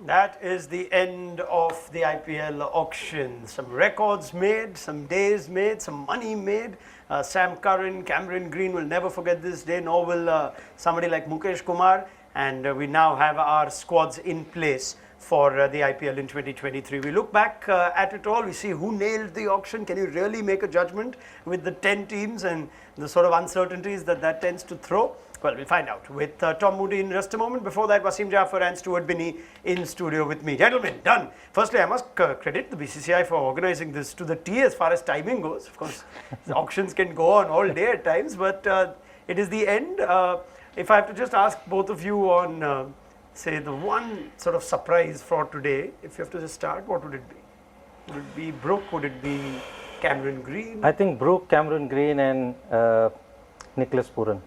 That is the end of the IPL auction. Some records made, some days made, some money made. Sam Curran, Cameron Green will never forget this day, nor will somebody like Mukesh Kumar. And we now have our squads in place for the IPL in 2023. We look back at it all, we see who nailed the auction. Can you really make a judgment with the 10 teams and the sort of uncertainties that tends to throw? Well, we'll find out with Tom Moody in just a moment. Before that, Wasim Jaffer and Stuart Binney in studio with me. Gentlemen, done. Firstly, I must credit the BCCI for organizing this to the T as far as timing goes. Of course, the auctions can go on all day at times, but it is the end. If I have to just ask both of you on, say, the one sort of surprise for today, if you have to just start, what would it be? Would it be Brook? Would it be Cameron Green? I think Brook, Cameron Green and Nicholas Puran.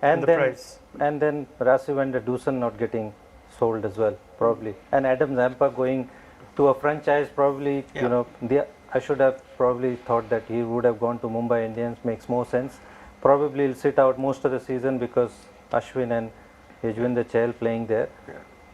And then Rasiv and Doosan not getting sold as well, probably. And Adam Zampa going to a franchise, probably, you know, I should have probably thought that he would have gone to Mumbai Indians, makes more sense. Probably he'll sit out most of the season because Ashwin and Yajwendra Chahal playing there.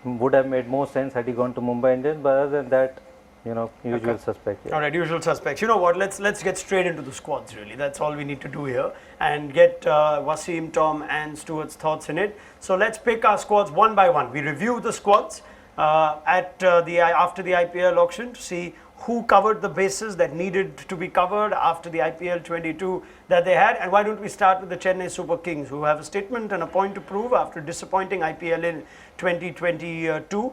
Would have made more sense had he gone to Mumbai Indians, but other than that, you know, usual suspect. Yeah. All right, usual suspects. You know what? Let's get straight into the squads. Really, that's all we need to do here, and get Wasim, Tom, and Stuart's thoughts in it. So let's pick our squads one by one. We review the squads after the IPL auction to see who covered the bases that needed to be covered after the IPL 22 that they had. And why don't we start with the Chennai Super Kings, who have a statement and a point to prove after disappointing IPL in 2022.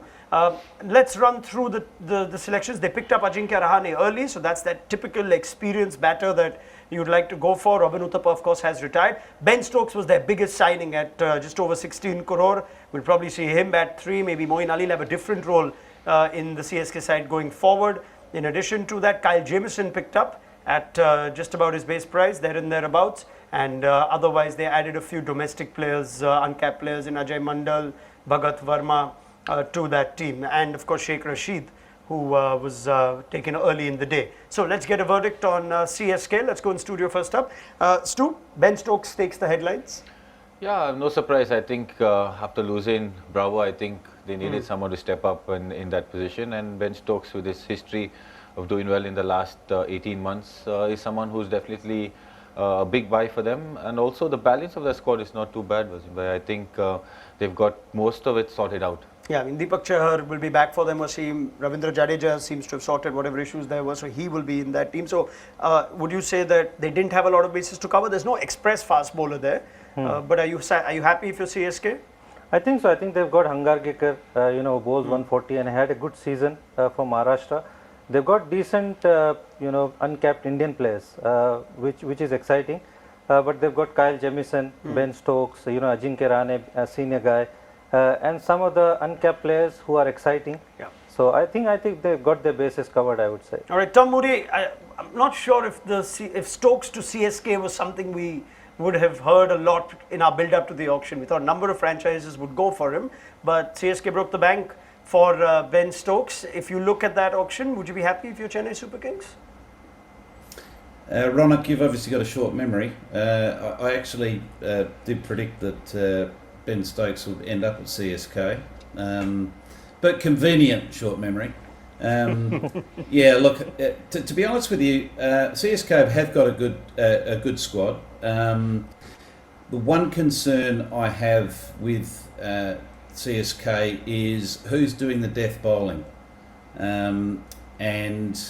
Let's run through the selections. They picked up Ajinkya Rahane early, so that's that typical experienced batter that you'd like to go for. Robin Uthappa, of course, has retired. Ben Stokes was their biggest signing at just over 16 crore. We'll probably see him bat 3. Maybe Moeen Ali will have a different role in the CSK side going forward. In addition to that, Kyle Jamieson picked up at just about his base price, there and thereabouts. And otherwise, they added a few domestic players, uncapped players in Ajay Mandal, Bhagat Verma to that team. And of course, Sheikh Rashid, who was taken early in the day. So let's get a verdict on CSK. Let's go in studio first up. Stu, Ben Stokes takes the headlines. Yeah, no surprise. I think after losing Bravo, I think they needed someone to step up in that position. And Ben Stokes, with his history of doing well in the last 18 months, is someone who's definitely a big buy for them. And also the balance of the squad is not too bad, Wasim. I think they've got most of it sorted out. Yeah, I mean, Deepak Chahar will be back for them. Wasim, Ravindra Jadeja seems to have sorted whatever issues there were, so he will be in that team. So would you say that they didn't have a lot of bases to cover? There's no express fast bowler there. But are you happy if you're CSK? I think so. I think they've got Hangargekar, you know, bowls 140 and had a good season for Maharashtra. They've got decent, you know, uncapped Indian players, which is exciting. But they've got Kyle Jamieson, Ben Stokes, you know, Ajinkya Rahane, a senior guy, and some of the uncapped players who are exciting. Yeah. So I think they've got their bases covered, I would say. All right, Tom Moody, I'm not sure if Stokes to CSK was something we would have heard a lot in our build-up to the auction. We thought a number of franchises would go for him, but CSK broke the bank for Ben Stokes. If you look at that auction, would you be happy if you're Chennai Super Kings? Ronak, you've obviously got a short memory. I actually did predict that Ben Stokes would end up at CSK, but convenient short memory. Yeah, look, to be honest with you, CSK have got a good squad. The one concern I have with CSK is who's doing the death bowling, and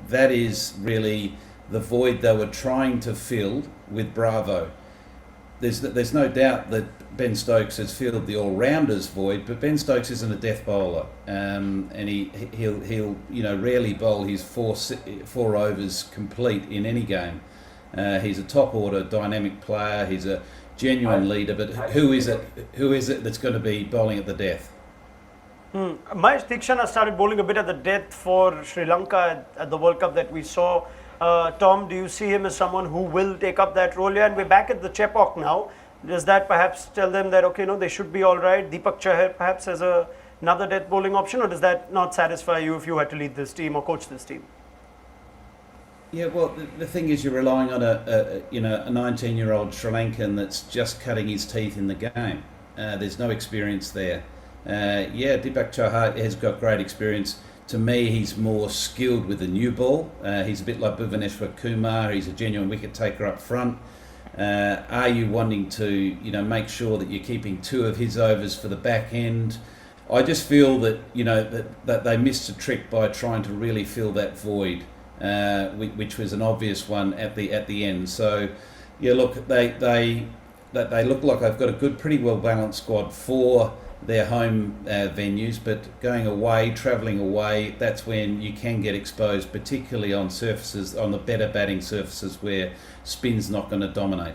that is really the void they were trying to fill with Bravo. There's no doubt that Ben Stokes has filled the all-rounders void, but Ben Stokes isn't a death bowler, and he'll you know rarely bowl his four overs complete in any game. He's a top order dynamic player. He's a genuine leader, but who is it that's going to be bowling at the death? Mahesh Theekshana started bowling a bit at the death for Sri Lanka at the World Cup that we saw. Tom, do you see him as someone who will take up that role? Yeah, and we're back at the Chepauk now. Does that perhaps tell them that, okay, no, they should be all right? Deepak Chahar perhaps as another death bowling option, or does that not satisfy you if you had to lead this team or coach this team? Yeah, well, the thing is, you're relying on a 19-year-old Sri Lankan that's just cutting his teeth in the game. There's no experience there. Yeah, Deepak Chahar has got great experience. To me, he's more skilled with the new ball. He's a bit like Bhuvaneshwar Kumar. He's a genuine wicket taker up front. Are you wanting to, make sure that you're keeping 2 of his overs for the back end? I just feel that, that they missed a trick by trying to really fill that void, which was an obvious one at the end. So, yeah, look, they look like they've got a pretty well balanced squad for their home venues, but going away, travelling away, that's when you can get exposed, particularly on surfaces, on the better batting surfaces where spin's not going to dominate.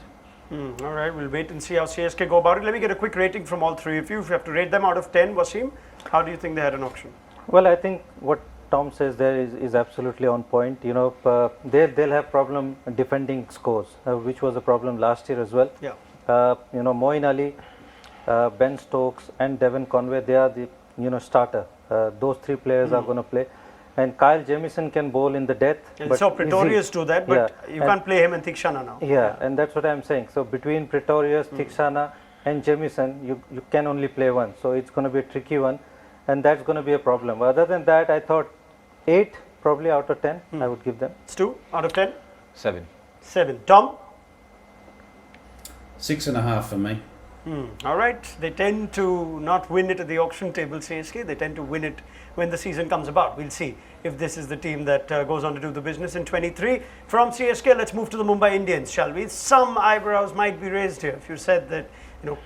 All right, we'll wait and see how CSK go about it. Let me get a quick rating from all 3 of you. If you have to rate them out of 10, Wasim, how do you think they had an auction? Well, I think what Tom says there is absolutely on point. They'll have problem defending scores, which was a problem last year as well. Yeah. Moeen Ali, Ben Stokes and Devon Conway, they are the starter. Those 3 players are going to play, and Kyle Jamieson can bowl in the death. And so Pretorius do that, but you can't play him and Thikshana now. Yeah, and that's what I'm saying. So between Pretorius, Thikshana and Jamieson, you can only play one. So it's going to be a tricky one, and that's going to be a problem. Other than that, I thought 8 probably out of 10 I would give them. Stu, out of 10? 7. 7. Tom? 6.5 for me. All right. They tend to not win it at the auction table, CSK. They tend to win it when the season comes about. We'll see if this is the team that goes on to do the business in 23. From CSK, let's move to the Mumbai Indians, shall we? Some eyebrows might be raised here. If you said that,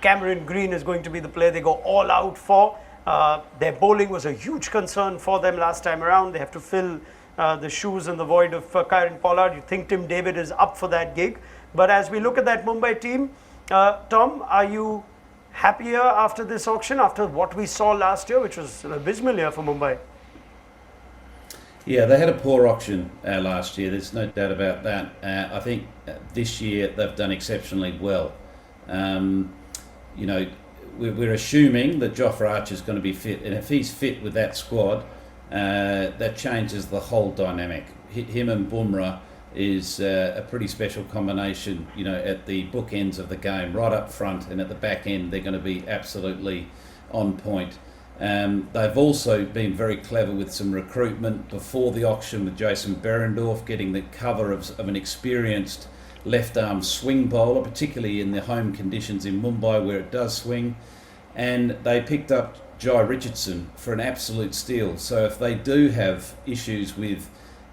Cameron Green is going to be the player they go all out for. Their bowling was a huge concern for them last time around. They have to fill the shoes and the void of Kieron Pollard. You think Tim David is up for that gig. But as we look at that Mumbai team, Tom, are you happier after this auction, after what we saw last year, which was an abysmal year for Mumbai? Yeah, they had a poor auction last year. There's no doubt about that. I think this year they've done exceptionally well. We're assuming that Jofra Archer's going to be fit, and if he's fit with that squad, that changes the whole dynamic. Him and Bumrah is a pretty special combination, at the bookends of the game, right up front and at the back end. They're going to be absolutely on point. They've also been very clever with some recruitment before the auction with Jason Berendorf, getting the cover of an experienced left-arm swing bowler, particularly in the home conditions in Mumbai where it does swing. And they picked up Jai Richardson for an absolute steal. So if they do have issues with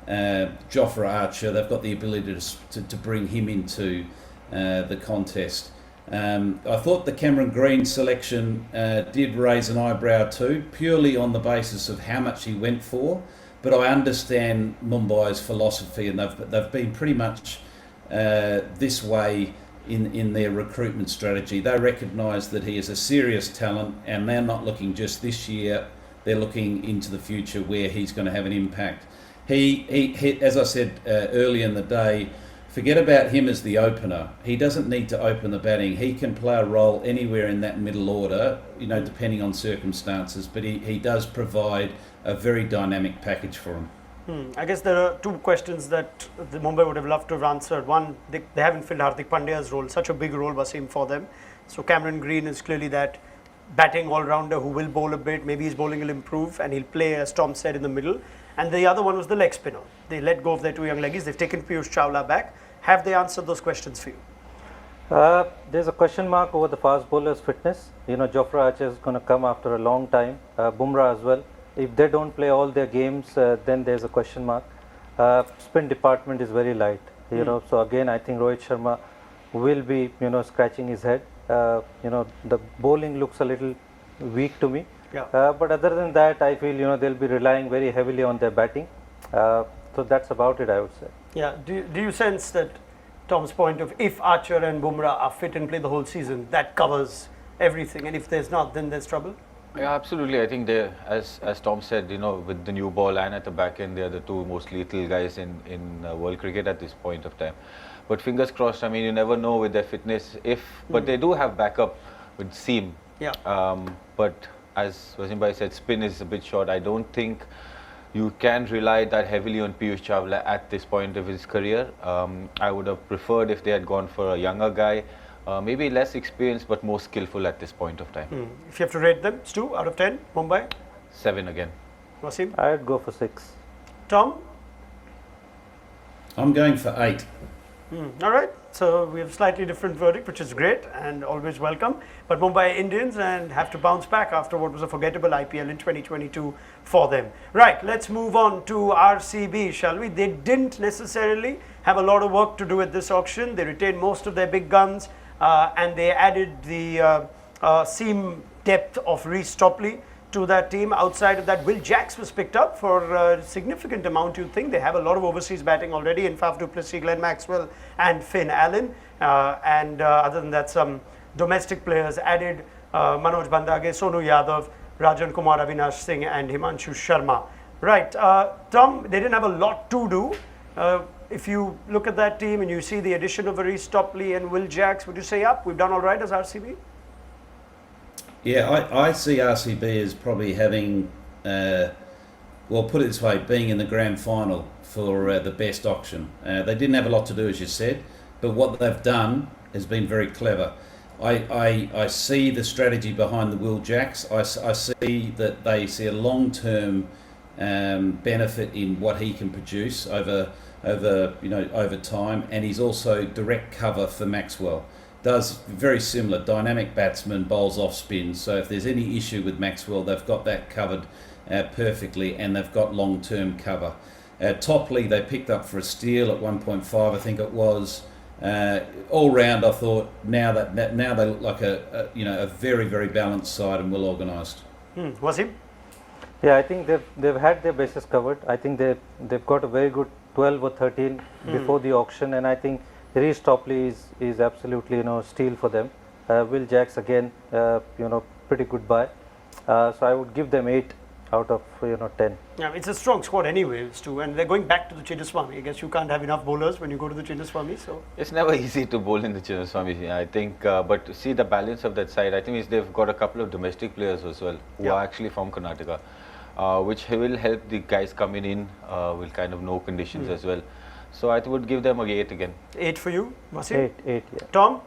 Jofra Archer, they've got the ability to bring him into the contest. I thought the Cameron Green selection did raise an eyebrow too, purely on the basis of how much he went for. But I understand Mumbai's philosophy, and they've been pretty much this way in their recruitment strategy. They recognise that he is a serious talent, and they're not looking just this year. They're looking into the future where he's going to have an impact. He as I said earlier in the day, forget about him as the opener. He doesn't need to open the batting. He can play a role anywhere in that middle order, depending on circumstances. But he does provide a very dynamic package for him. I guess there are 2 questions that the Mumbai would have loved to have answered. One, they haven't filled Hardik Pandya's role, such a big role, Wasim, for them. So Cameron Green is clearly that batting all-rounder who will bowl a bit. Maybe his bowling will improve and he'll play, as Tom said, in the middle. And the other one was the leg spinner. They let go of their 2 young leggies. They've taken Piyush Chawla back. Have they answered those questions for you? There's a question mark over the fast bowler's fitness. Jofra Archer is going to come after a long time. Bumrah as well. If they don't play all their games, then there's a question mark. Spin department is very light. So again, I think Rohit Sharma will be, scratching his head. The bowling looks a little weak to me. Yeah. But other than that, I feel, they'll be relying very heavily on their batting. So that's about it, I would say. Yeah. Do you sense that Tom's point of if Archer and Bumrah are fit and play the whole season, that covers everything, and if there's not, then there's trouble? Yeah, absolutely. I think they, as Tom said, with the new ball and at the back end, they're the 2 most lethal guys in world cricket at this point of time. But fingers crossed. I mean, you never know with their fitness. But they do have backup with seam. Yeah. But as Wasim bhai said, spin is a bit short. I don't think you can rely that heavily on Piyush Chawla at this point of his career. I would have preferred if they had gone for a younger guy, maybe less experienced but more skillful at this point of time. If you have to rate them, Stu, out of 10, Mumbai? 7 again. Wasim? I'd go for 6. Tom? I'm going for 8. All right, so we have slightly different verdict, which is great and always welcome. But Mumbai Indians and have to bounce back after what was a forgettable IPL in 2022 for them. Right, let's move on to RCB, shall we? They didn't necessarily have a lot of work to do at this auction. They retained most of their big guns and they added the seam depth of Reece Topley to that team. Outside of that, Will Jacks was picked up for a significant amount, you'd think. They have a lot of overseas batting already in Faf du Plessis, Glenn Maxwell and Finn Allen. Other than that, some domestic players added: Manoj Bandage, Sonu Yadav, Rajan Kumar, Avinash Singh and Himanshu Sharma. Right, Tom, they didn't have a lot to do. If you look at that team and you see the addition of Reece Topley and Will Jacks, would you say, up, we've done all right as RCB? Yeah, I see RCB as probably having, well, put it this way, being in the grand final for the best auction. They didn't have a lot to do, as you said, but what they've done has been very clever. I see the strategy behind the Will Jacks. I see that they see a long-term benefit in what he can produce over time, and he's also direct cover for Maxwell. Does very similar, dynamic batsman, bowls off spin. So if there's any issue with Maxwell, they've got that covered perfectly, and they've got long-term cover. Topley they picked up for a steal at 1.5, I think it was. All round, I thought now they look like a very, very balanced side and well organised. Wasim? Yeah, I think they've had their bases covered. I think they've got a very good 12 or 13 before the auction, and I think Reece Topley is absolutely steal for them. Will Jacks again, pretty good buy. So I would give them 8 out of 10. Yeah, it's a strong squad anyway, Stu, and they're going back to the Chinnaswamy. I guess you can't have enough bowlers when you go to the Chinnaswamy. So it's never easy to bowl in the Chinnaswamy, I think. But to see the balance of that side, I think is they've got a couple of domestic players as well who are actually from Karnataka, which will help the guys coming in will kind of know conditions as well. So I would give them a 8 again. 8 for you, Wasim? 8, yeah. Tom?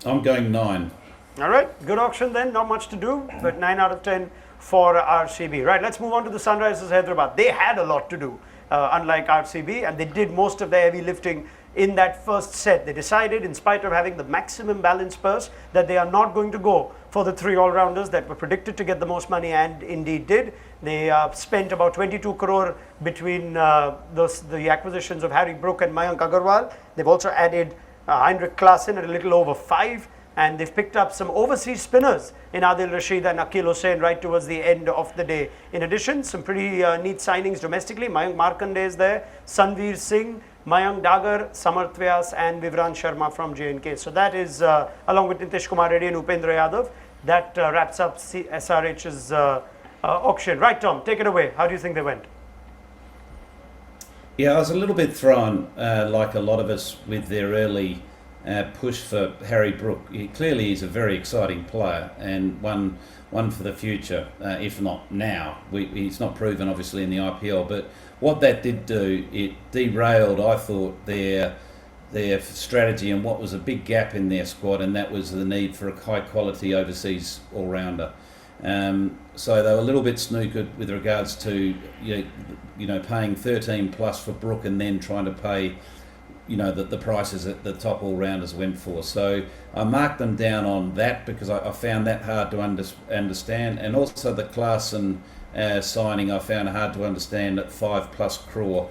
I'm going 9. All right, good auction then, not much to do, but 9 out of 10 for RCB. Right, let's move on to the Sunrisers Hyderabad. They had a lot to do, unlike RCB, and they did most of their heavy lifting in that first set. They decided, in spite of having the maximum balance purse, that they are not going to go for the 3 all-rounders that were predicted to get the most money and indeed did. They spent about 22 crore between the acquisitions of Harry Brook and Mayank Agarwal. They've also added Heinrich Klaassen at a little over 5. And they've picked up some overseas spinners in Adil Rashid and Akil Hussain right towards the end of the day. In addition, some pretty neat signings domestically. Mayank Markande is there, Sanveer Singh, Mayank Dagar, Samarth Vyas and Vivran Sharma from J&K. So that is, along with Nitish Kumar Reddy and Upendra Yadav, that wraps up SRH's auction. Right, Tom, take it away. How do you think they went? Yeah, I was a little bit thrown, like a lot of us, with their early push for Harry Brook. He clearly is a very exciting player and one for the future, if not now. He's not proven obviously in the IPL, but what that did do, it derailed, I thought, their strategy and what was a big gap in their squad, and that was the need for a high quality overseas all-rounder. So they were a little bit snookered with regards to paying 13 plus for Brook and then trying to pay the prices that the top all-rounders went for. So I marked them down on that because I found that hard to understand, and also the Klaassen signing I found hard to understand at 5+ crore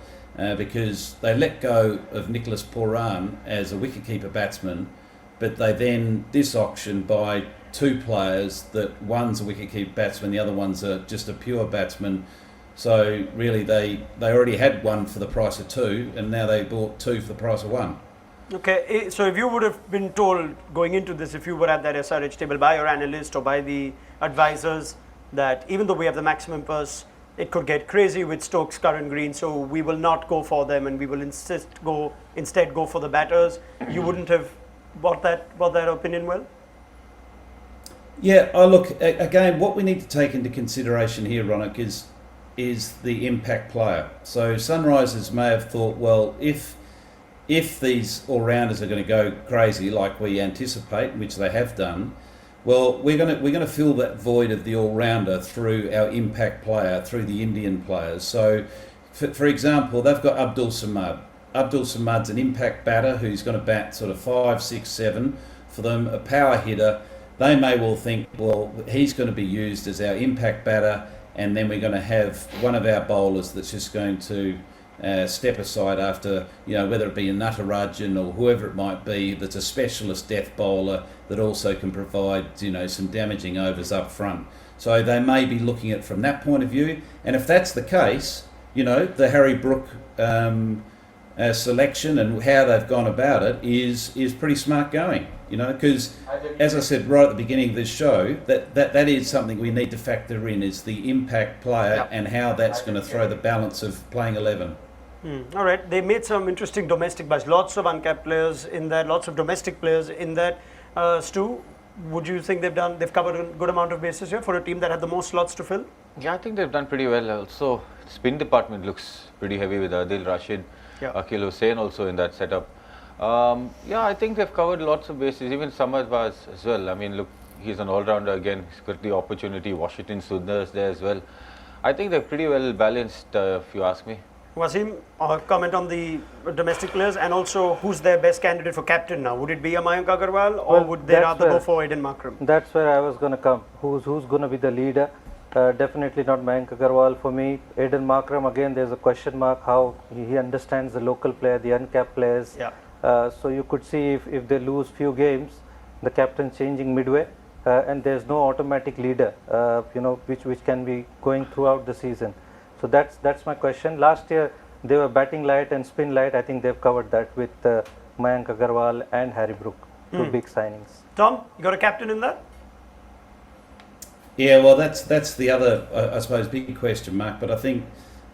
because they let go of Nicholas Pooran as a wicketkeeper batsman, but they then, this auction, buy 2 players that one's a wicketkeeper batsman, the other one's just a pure batsman. So really they already had 1 for the price of 2, and now they bought 2 for the price of 1. Okay, so if you would have been told going into this, if you were at that SRH table by your analyst or by the advisors, that even though we have the maximum purse, it could get crazy with Stokes, Curran Green, so we will not go for them and we will instead go for the batters, you wouldn't have bought that opinion well? Yeah, look, again, what we need to take into consideration here, Ronak, is the impact player. So Sunrisers may have thought, well, if if these all-rounders are going to go crazy like we anticipate, which they have done, well, we're going to fill that void of the all-rounder through our impact player, through the Indian players. So, for example, they've got Abdul Samad. Abdul Samad's an impact batter who's going to bat sort of 5, 6, 7 for them, a power hitter. They may well think, well, he's going to be used as our impact batter, and then we're going to have one of our bowlers that's just going to step aside after, whether it be a Natarajan or whoever it might be, that's a specialist death bowler that also can provide, some damaging overs up front. So they may be looking at it from that point of view. And if that's the case, the Harry Brook selection and how they've gone about it is pretty smart going. Because as I said right at the beginning of this show, that is something we need to factor in, is the impact player and how that's going to throw the balance of playing 11. All right, they made some interesting domestic buys. Lots of uncapped players in that, lots of domestic players in that. Stu, would you think they've covered a good amount of bases here for a team that had the most slots to fill? Yeah, I think they've done pretty well. Also, spin department looks pretty heavy with Adil Rashid, Akil Hussain also in that setup. I think they've covered lots of bases, even Samad Vaz as well. I mean, look, he's an all-rounder again. He's got the opportunity. Washington Sundar's there as well. I think they're pretty well balanced, if you ask me. Wasim, comment on the domestic players, and also who's their best candidate for captain now? Would it be Mayank Agarwal, or would they rather go for Aiden Markram? That's where I was going to come. Who's going to be the leader? Definitely not Mayank Agarwal for me. Aiden Markram, again, there's a question mark how he understands the local player, the uncapped players. Yeah. So you could see if they lose few games, the captain changing midway, and there's no automatic leader, which can be going throughout the season. So that's my question. Last year they were batting light and spin light. I think they've covered that with Mayank Agarwal and Harry Brook, two big signings. Tom, you got a captain in that? Yeah, well, that's the other, I suppose, big question mark. But I think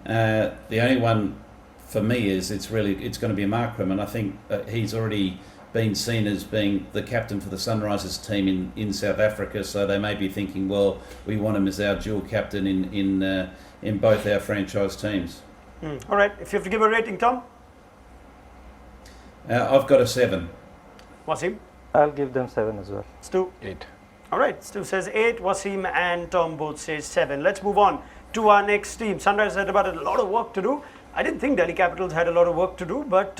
the only one for me is it's going to be Markram, and I think he's already been seen as being the captain for the Sunrisers team in South Africa. So they may be thinking, well, we want him as our dual captain in both our franchise teams. All right, if you have to give a rating, Tom? I've got a 7. Wasim? I'll give them 7 as well. Stu? 8. All right, Stu says 8, Wasim and Tom both say 7. Let's move on to our next team. Sunrisers Hyderabad had a lot of work to do. I didn't think Delhi Capitals had a lot of work to do, but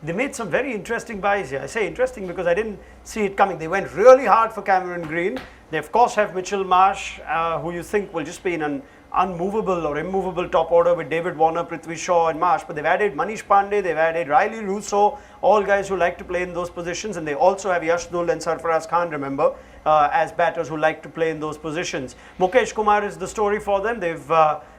they made some very interesting buys here. I say interesting because I didn't see it coming. They went really hard for Cameron Green. They of course have Mitchell Marsh, who you think will just be in an unmovable or immovable top order with David Warner, Prithvi Shaw and Marsh, but they've added Manish Pandey, they've added Riley Russo, all guys who like to play in those positions, and they also have Yashdul and Sarfaraz Khan, remember, as batters who like to play in those positions. Mukesh Kumar is the story for them. They've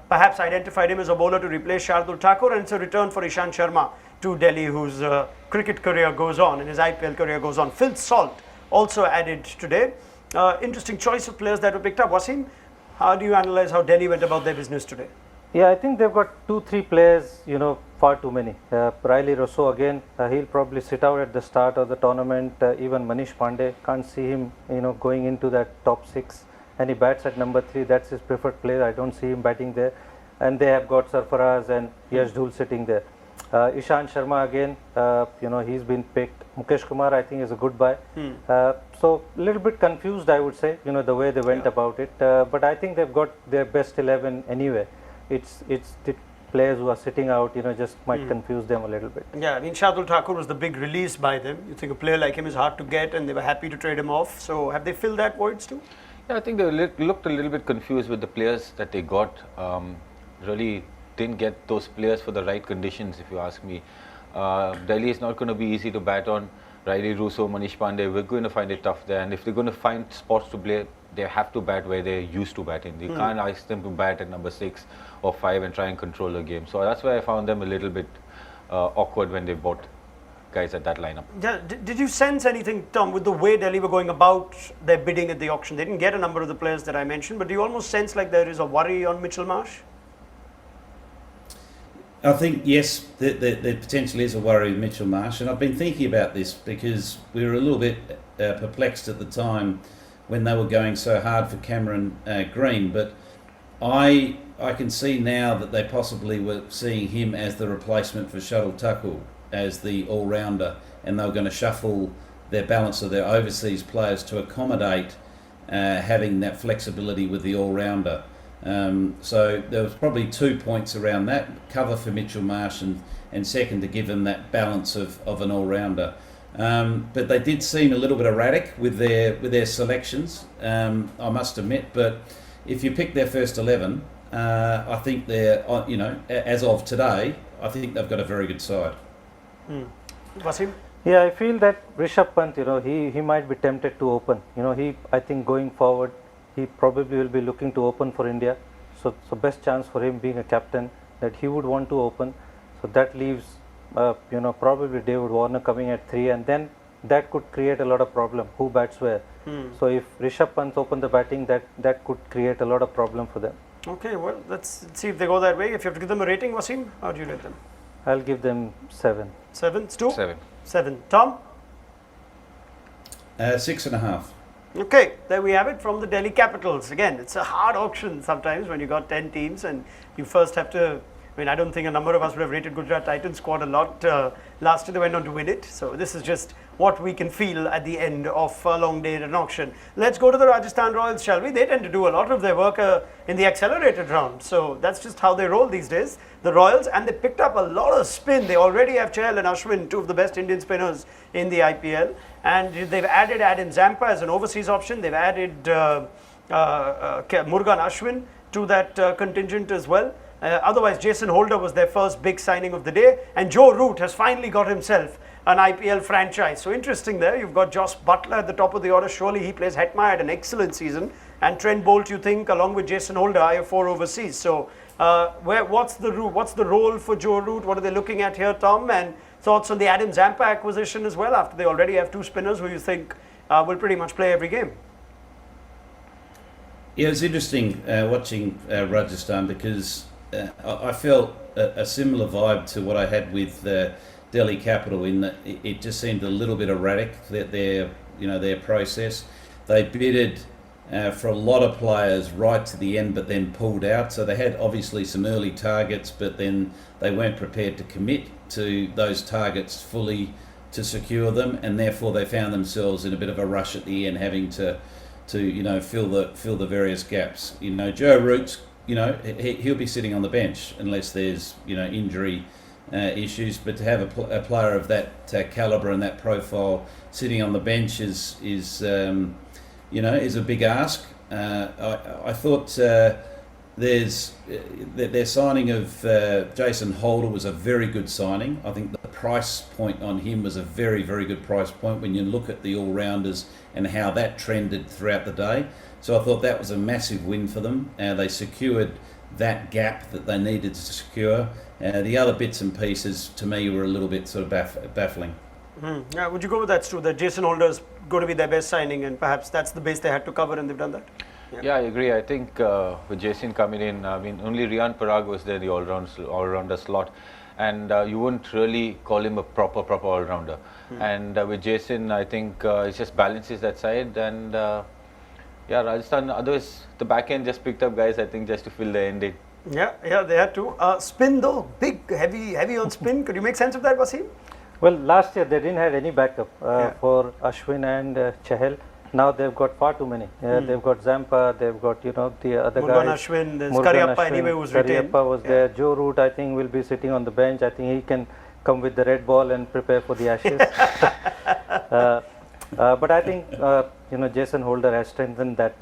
perhaps identified him as a bowler to replace Shardul Thakur, and it's a return for Ishant Sharma to Delhi, whose cricket career goes on and his IPL career goes on. Phil Salt also added today. Interesting choice of players that were picked up. Wasim, how do you analyze how Delhi went about their business today? Yeah, I think they've got 2-3 players, far too many. Riley Russo again, he'll probably sit out at the start of the tournament. Even Manish Pandey, can't see him, going into that top 6. And he bats at number 3. That's his preferred player. I don't see him batting there. And they have got Sarfaraz and Yashdul sitting there. Ishant Sharma again, he's been picked. Mukesh Kumar, I think, is a good buy. So a little bit confused, I would say, the way they went about it. But I think they've got their best 11 anyway. It's the players who are sitting out, just might confuse them a little bit. Yeah, I mean, Shardul Thakur was the big release by them. You think a player like him is hard to get, and they were happy to trade him off. So have they filled that void too? Yeah, I think they looked a little bit confused with the players that they got. Really didn't get those players for the right conditions, if you ask me. Delhi is not going to be easy to bat on. Riley Russo, Manish Pandey, we're going to find it tough there. And if they're going to find spots to play, they have to bat where they're used to batting. You can't ask them to bat at number 6 or 5 and try and control the game. So that's why I found them a little bit awkward when they bought guys at that lineup. Yeah, did you sense anything, Tom, with the way Delhi were going about their bidding at the auction? They didn't get a number of the players that I mentioned, but do you almost sense like there is a worry on Mitchell Marsh? I think, yes, there potentially is a worry with Mitchell Marsh, and I've been thinking about this because we were a little bit perplexed at the time when they were going so hard for Cameron Green, but I can see now that they possibly were seeing him as the replacement for Shardul Thakur, as the all-rounder, and they were going to shuffle their balance of their overseas players to accommodate having that flexibility with the all-rounder. So there was probably 2 points around that, cover for Mitchell Marsh and second to give them that balance of an all-rounder. But they did seem a little bit erratic with their selections, I must admit. But if you pick their first 11, I think they're, as of today, I think they've got a very good side. Wasim? Yeah, I feel that Rishabh Pant, he might be tempted to open. I think going forward, he probably will be looking to open for India. So best chance for him being a captain that he would want to open. So that leaves, probably David Warner coming at 3, and then that could create a lot of problem. Who bats where? So if Rishabh Pant open the batting, that could create a lot of problem for them. Okay, well, let's see if they go that way. If you have to give them a rating, Wasim, how do you rate them? I'll give them 7. 7? Stu? 7. 7. Tom? 6.5. Okay, there we have it from the Delhi Capitals. Again, it's a hard auction sometimes when you got 10 teams and you first have to, I don't think a number of us would have rated Gujarat Titans squad a lot. Last year they went on to win it. So this is just what we can feel at the end of a long day at an auction. Let's go to the Rajasthan Royals, shall we? They tend to do a lot of their work in the accelerated round. So that's just how they roll these days. The Royals, and they picked up a lot of spin. They already have Chahal and Ashwin, two of the best Indian spinners in the IPL. And they've added Adam Zampa as an overseas option. They've added Murugan Ashwin to that contingent as well. Otherwise, Jason Holder was their first big signing of the day. And Joe Root has finally got himself an IPL franchise. So interesting there. You've got Josh Butler at the top of the order. Surely he plays Hetmeyer, had an excellent season. And Trent Bolt, you think, along with Jason Holder, are your 4 overseas. So what's the role for Joe Root? What are they looking at here, Tom? And thoughts on the Adam Zampa acquisition as well, after they already have 2 spinners who you think will pretty much play every game? Yeah, it's interesting watching Rajasthan, because I felt a similar vibe to what I had with Delhi Capital, in that it just seemed a little bit erratic, their process. They bidded for a lot of players right to the end, but then pulled out. So they had obviously some early targets, but then they weren't prepared to commit to those targets fully to secure them, and therefore they found themselves in a bit of a rush at the end, having to fill the various gaps. Joe Root's, he'll be sitting on the bench unless there's injury issues. But to have a player of that calibre and that profile sitting on the bench is a big ask. I thought their signing of Jason Holder was a very good signing. I think the price point on him was a very, very good price point when you look at the all-rounders and how that trended throughout the day. So I thought that was a massive win for them. They secured that gap that they needed to secure. The other bits and pieces, to me, were a little bit sort of baffling. Yeah, would you go with that, Stu, that Jason Holder is going to be their best signing, and perhaps that's the base they had to cover and they've done that? Yeah, I agree. I think with Jason coming in, only Riyan Parag was there, the all-rounder slot, and you wouldn't really call him a proper all-rounder. And with Jason, I think it just balances that side. And Rajasthan, others, the back end just picked up guys, I think, just to fill the end date. Yeah, they had to. Spin though, big, heavy on spin. Could you make sense of that, Wasim? Well, last year they didn't have any backup for Ashwin and Chahal. Now they've got far too many. They've got Zampa, they've got the other Murugan guys. Ashwin, there's Karyappa anyway who's retained. Karyappa was there. Joe Root, I think, will be sitting on the bench. I think he can come with the red ball and prepare for the Ashes. But I think Jason Holder has strengthened that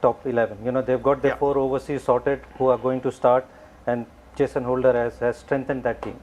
top 11. They've got their 4 overseas sorted who are going to start, and Jason Holder has strengthened that team.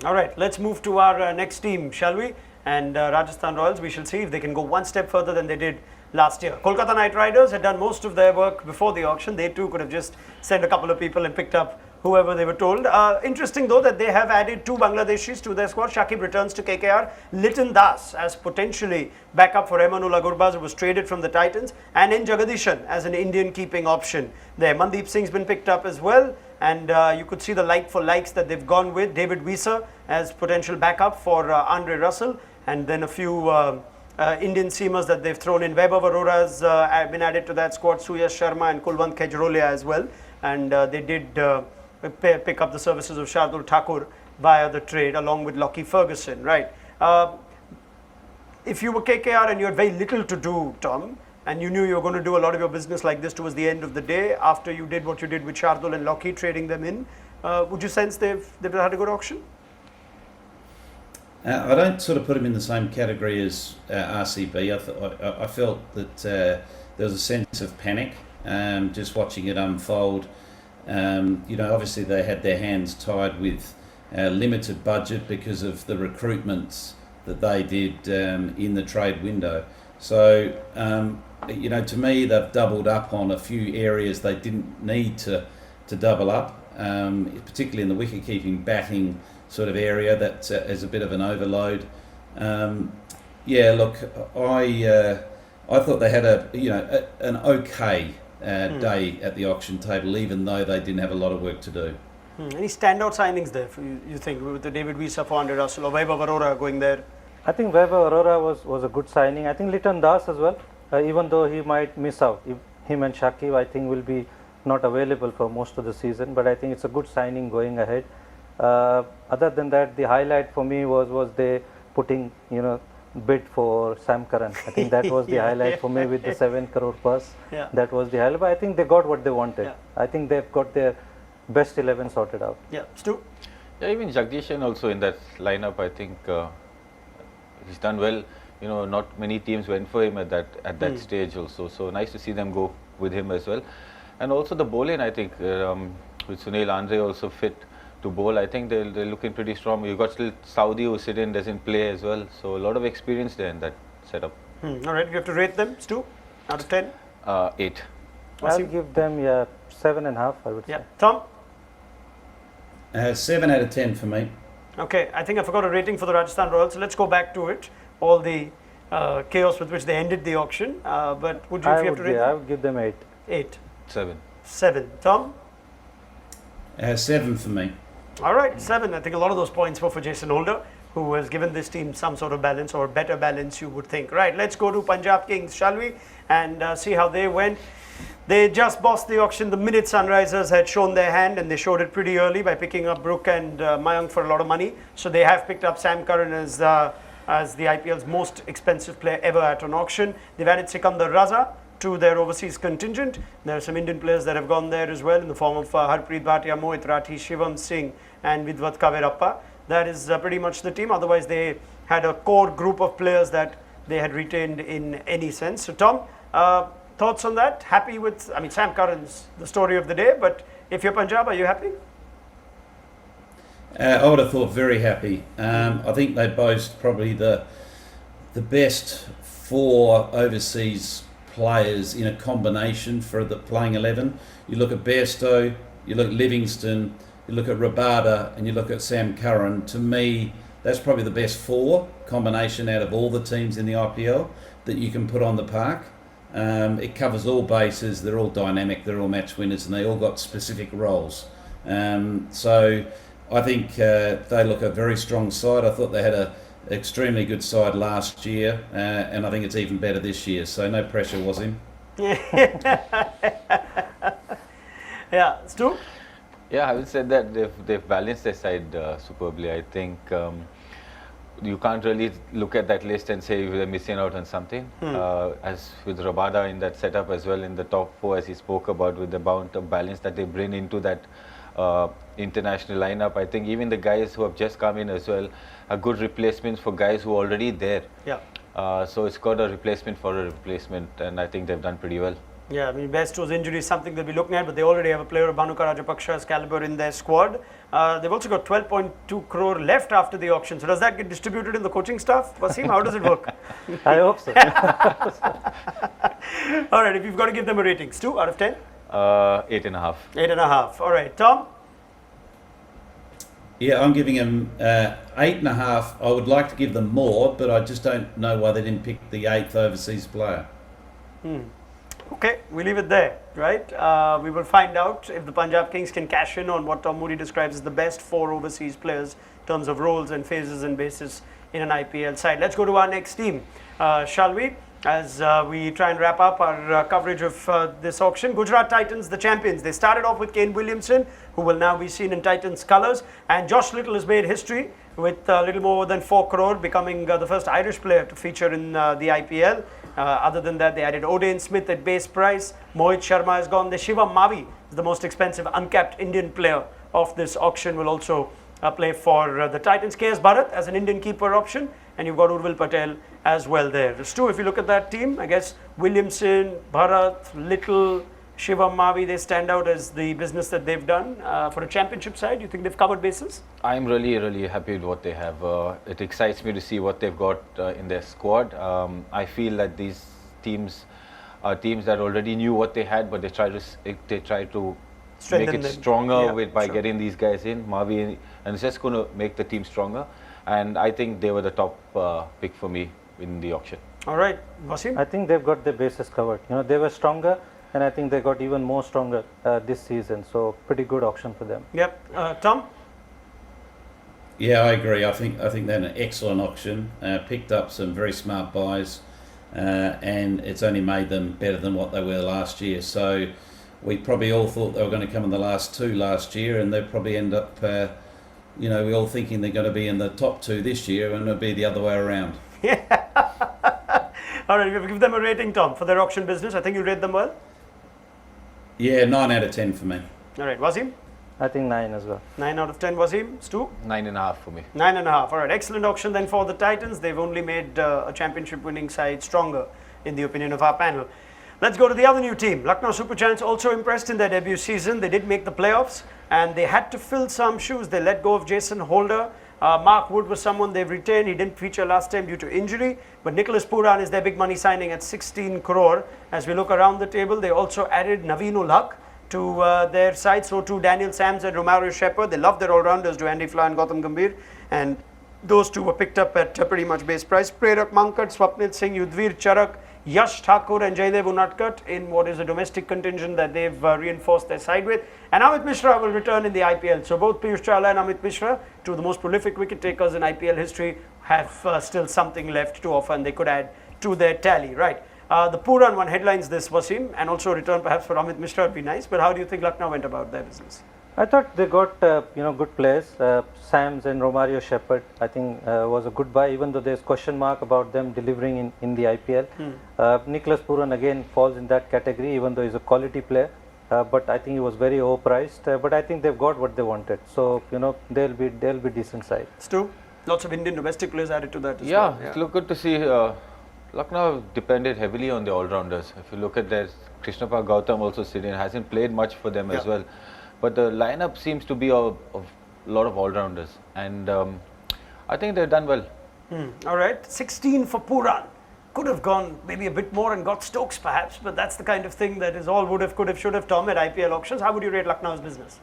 All right, let's move to our next team, shall we? And Rajasthan Royals, we shall see if they can go one step further than they did last year. Kolkata Knight Riders had done most of their work before the auction. They too could have just sent a couple of people and picked up whoever they were told. Interesting though that they have added 2 Bangladeshis to their squad. Shakib returns to KKR. Liton Das as potentially backup for Emanullah Gurbaz, who was traded from the Titans, and N. Jagadishan as an Indian keeping option there. Mandeep Singh's been picked up as well, and you could see the like for likes that they've gone with. David Weiser as potential backup for Andre Russell, and then a few Indian seamers that they've thrown in. Vaibhav Arora's been added to that squad, Suyash Sharma and Kulwant Khejrolia as well, and they did pick up the services of Shardul Thakur via the trade along with Lockie Ferguson, right? If you were KKR and you had very little to do, Tom, and you knew you were going to do a lot of your business like this towards the end of the day, after you did what you did with Shardul and Lockie, trading them in, would you sense they've had a good auction? I don't sort of put them in the same category as RCB. I felt that there was a sense of panic just watching it unfold. Obviously they had their hands tied with limited budget because of the recruitments that they did in the trade window. So, to me, they've doubled up on a few areas they didn't need to double up, particularly in the wicket-keeping batting sort of area that is a bit of an overload. I thought they had an okay day at the auction table, even though they didn't have a lot of work to do. Any standout signings there for you think, with the David Visa for Andy Russell or Vaibhav Arora going there? I think Vaibhav Arora was a good signing. I think Liton Das as well, even though he might miss out. Him and Shakib, I think, will be not available for most of the season, but I think it's a good signing going ahead. Other than that, the highlight for me was they putting bid for Sam Curran. I think that was the highlight for me, with the 7 crore purse. Yeah. That was the highlight. But I think they got what they wanted. Yeah. I think they've got their best 11 sorted out. Yeah, Stu? Yeah, even Jagdishan also in that lineup, I think he's done well. Not many teams went for him at that stage also. So nice to see them go with him as well. And also the bowling, I think, with Sunil Andre also fit to bowl. I think they're looking pretty strong. You've got still Saudi who doesn't play as well. So a lot of experience there in that setup. All right, you have to rate them, Stu, out of 10? 8. I'll give them 7.5, I would say. Tom? 7 out of 10 for me. Okay, I think I forgot a rating for the Rajasthan Royals, so let's go back to it. All the chaos with which they ended the auction. But would you, if you have to rate them? I would give them 8. 8. 7. 7. Tom? 7 for me. All right, 7. I think a lot of those points were for Jason Holder, who has given this team some sort of balance, or better balance, you would think. Right, let's go to Punjab Kings, shall we? And see how they went. They just bossed the auction the minute Sunrisers had shown their hand, and they showed it pretty early by picking up Brook and Mayank for a lot of money. So they have picked up Sam Curran as the IPL's most expensive player ever at an auction. They've added Sikandar Raza to their overseas contingent. There are some Indian players that have gone there as well, in the form of Harpreet Bhatia, Mohit Rathi, Shivam Singh and Vidwat Kavirappa. That is pretty much the team. Otherwise, they had a core group of players that they had retained in any sense. So Tom, thoughts on that? Happy with, Sam Curran's the story of the day, but if you're Punjab, are you happy? I would have thought very happy. I think they boast probably the best 4 overseas players in a combination for the playing 11. You look at Bairstow, you look at Livingston, you look at Rabada, and you look at Sam Curran. To me, that's probably the best 4 combination out of all the teams in the IPL that you can put on the park. It covers all bases. They're all dynamic. They're all match winners, and they all got specific roles. So I think they look a very strong side. I thought they had an extremely good side last year, and I think it's even better this year. So no pressure, was him. Yeah, Stu? Yeah, having said that, they've balanced their side superbly. I think you can't really look at that list and say they're missing out on something. As with Rabada in that setup as well, in the top 4, as he spoke about, with the amount of balance that they bring into that international lineup. I think even the guys who have just come in as well are good replacements for guys who are already there. Yeah. So it's got a replacement for a replacement, and I think they've done pretty well. Yeah, Bairstow's injury is something they'll be looking at, but they already have a player of Bhanuka Rajapaksa's caliber in their squad. They've also got 12.2 crore left after the auction. So does that get distributed in the coaching staff? Wasim, how does it work? I hope so. All right, if you've got to give them a rating, Stu, out of 10? 8.5. 8.5. All right, Tom? Yeah, I'm giving them 8.5. I would like to give them more, but I just don't know why they didn't pick the 8th overseas player. Okay, we leave it there, right? We will find out if the Punjab Kings can cash in on what Tom Moody describes as the best 4 overseas players in terms of roles and phases and bases in an IPL side. Let's go to our next team, shall we? as we try and wrap up our coverage of this auction. Gujarat Titans, the champions. They started off with Kane Williamson, who will now be seen in Titans colours, and Josh Little has made history with a little more than 4 crore, becoming the first Irish player to feature in the IPL. Other than that, they added Odean Smith at base price. Mohit Sharma has gone. The Shivam Mavi is the most expensive uncapped Indian player of this auction, will also play for the Titans. KS Bharat as an Indian keeper option, and you've got Urvil Patel as well there. Stu, if you look at that team, I guess Williamson, Bharat, Little, Shivam Mavi, they stand out as the business that they've done for a championship side. You think they've covered bases? I'm really happy with what they have. It excites me to see what they've got in their squad. I feel that these teams are teams that already knew what they had, but they try to Strengthen make it them. stronger by sure. getting these guys in, Mavi, and it's just going to make the team stronger. And I think they were the top pick for me in the auction. All right, Wasim? I think they've got their bases covered. They were stronger, and I think they got even more stronger this season. So pretty good auction for them. Yep. Tom? Yeah, I agree. I think they're an excellent auction. Picked up some very smart buys, and it's only made them better than what they were last year. So we probably all thought they were going to come in the last 2 last year, and they'll probably end up, we're all thinking they're going to be in the top 2 this year, and it'll be the other way around. All right, give them a rating, Tom, for their auction business. I think you rate them well. Yeah, 9 out of 10 for me. All right, Wasim? I think 9 as well. 9 out of 10, Wasim. Stu? 9.5 for me. 9.5. All right, excellent auction then for the Titans. They've only made a championship winning side stronger, in the opinion of our panel. Let's go to the other new team. Lucknow Super Giants also impressed in their debut season. They did make the playoffs, and they had to fill some shoes. They let go of Jason Holder. Mark Wood was someone they've retained. He didn't feature last time due to injury, but Nicholas Pooran is their big money signing at 16 crore. As we look around the table, they also added Naveen ul Haq to their side, so too Daniel Sams and Romario Shepherd. They love their all-rounders, Andy Fla and Gautam Gambhir, and those two were picked up at pretty much base price. Prerak Mankat, Swapnil Singh, Yudhvir Charak, Yash Thakur and Jaydev Unatkat in what is a domestic contingent that they've reinforced their side with. And Amit Mishra will return in the IPL. So both Piyush Chawla and Amit Mishra, two of the most prolific wicket takers in IPL history, have still something left to offer, and they could add to their tally. Right. The Pooran one headlines this, Wasim, and also a return perhaps for Amit Mishra would be nice. But how do you think Lucknow went about their business? I thought they got good players. Sams and Romario Shepherd, I think, was a good buy, even though there's question mark about them delivering in the IPL. Nicholas Pooran again falls in that category, even though he's a quality player. But I think he was very overpriced. But I think they've got what they wanted. So they'll be decent side. Stu, lots of Indian domestic players added to that as well. Yeah, it looked good to see. Lucknow depended heavily on the all-rounders. If you look at their Krishnappa Gautam also sitting, hasn't played much for them as well. But the lineup seems to be of a lot of all-rounders, and I think they've done well. All right, 16 for Pooran. Could have gone maybe a bit more and got Stokes perhaps, but that's the kind of thing that is all would have, could have, should have, Tom, at IPL auctions. How would you rate Lucknow's business?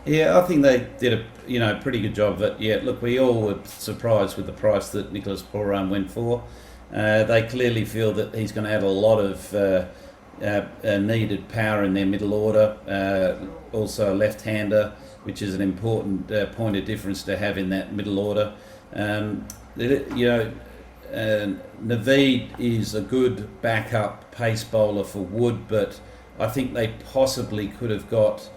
Yeah, I think they did a pretty good job. But yeah, look, we all were surprised with the price that Nicholas Pooran went for. They clearly feel that he's going to add a lot of needed power in their middle order, also a left-hander, which is an important point of difference to have in that middle order. Naveed is a good backup pace bowler for Wood, but I think they possibly could have got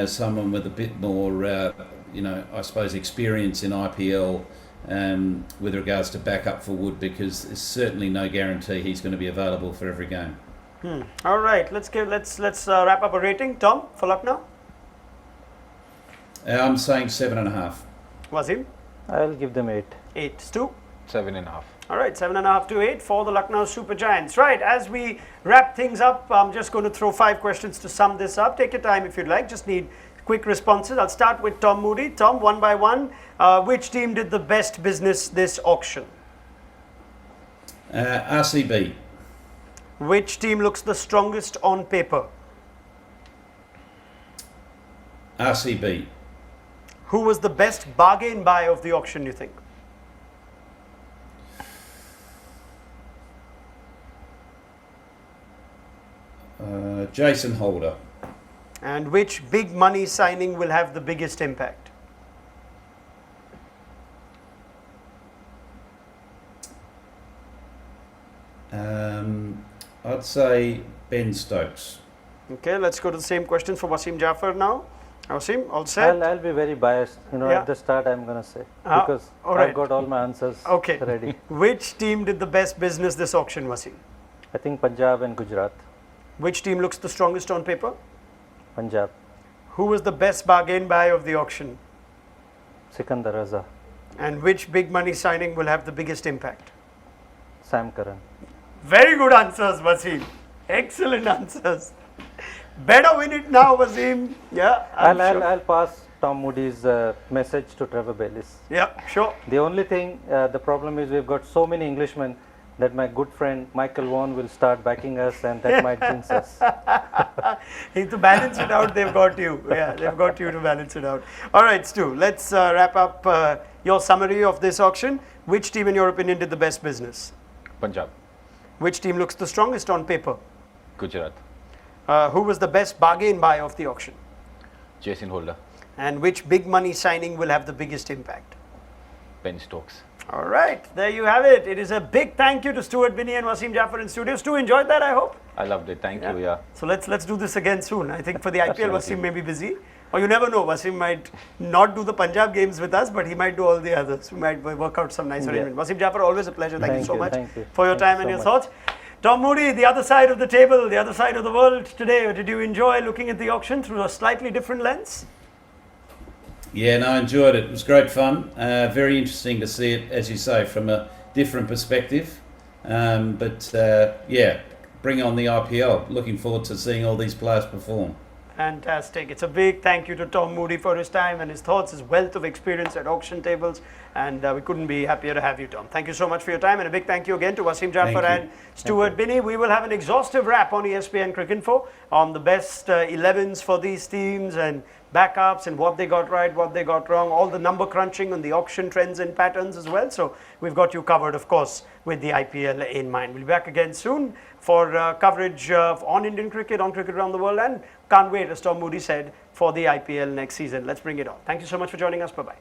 someone with a bit more, I suppose, experience in IPL with regards to backup for Wood, because there's certainly no guarantee he's going to be available for every game. All right, let's wrap up a rating. Tom, for Lucknow? I'm saying 7.5. Wasim? I'll give them 8. 8. Stu? 7.5. All right, 7.5 to 8 for the Lucknow Super Giants. Right, as we wrap things up, I'm just going to throw 5 questions to sum this up. Take your time if you'd like, just need quick responses. I'll start with Tom Moody. Tom, one by one, which team did the best business this auction? RCB. Which team looks the strongest on paper? RCB. Who was the best bargain buy of the auction, you think? Jason Holder. And which big money signing will have the biggest impact? I'd say Ben Stokes. Okay, let's go to the same questions for Wasim Jaffer now. Wasim, all set? I'll be very biased. Yeah. At the start, I'm going to say Ah, because all right. I've got all my answers Okay. ready. Which team did the best business this auction, Wasim? I think Punjab and Gujarat. Which team looks the strongest on paper? Punjab, Who was the best bargain buy of the auction? Sikandar Raza, And which big money signing will have the biggest impact? Sam Curran. Very good answers, Wasim. Excellent answers. Better win it now, Wasim. Yeah, I'll pass Tom Moody's message to Trevor Bayliss. Yeah, sure. The only thing, the problem is we've got so many Englishmen that my good friend Michael Vaughan will start backing us, and that might jinx us. To balance it out, they've got you. Yeah, they've got you to balance it out. All right, Stu, let's wrap up your summary of this auction. Which team, in your opinion, did the best business? Punjab, Which team looks the strongest on paper? Gujarat, Who was the best bargain buy of the auction? Jason Holder, And which big money signing will have the biggest impact? Ben Stokes. All right, there you have it. It is a big thank you to Stuart Binney and Wasim Jaffer in studio. Stu, enjoyed that, I hope? I loved it. Thank you. Yeah. So let's do this again soon. I think for the IPL, Absolutely. Wasim may be busy. Or you never know, Wasim might not do the Punjab games with us, but he might do all the others. We might work out some nice arrangement. Wasim Jaffer, always a pleasure. Thank you so much for your time and your thoughts. Tom Moody, the other side of the table, the other side of the world today. Did you enjoy looking at the auction through a slightly different lens? Yeah, no, I enjoyed it. It was great fun. Very interesting to see it, as you say, from a different perspective. Yeah, bring on the IPL. Looking forward to seeing all these players perform. Fantastic. It's a big thank you to Tom Moody for his time and his thoughts, his wealth of experience at auction tables. And we couldn't be happier to have you, Tom. Thank you so much for your time. And a big thank you again to Wasim Jaffer and Stuart Binney. We will have an exhaustive wrap on ESPNcricinfo on the best 11s for these teams and backups and what they got right, what they got wrong, all the number crunching on the auction trends and patterns as well. So we've got you covered, of course, with the IPL in mind. We'll be back again soon for coverage on Indian cricket, on cricket around the world, and can't wait, as Tom Moody said, for the IPL next season. Let's bring it on. Thank you so much for joining us. Bye-bye.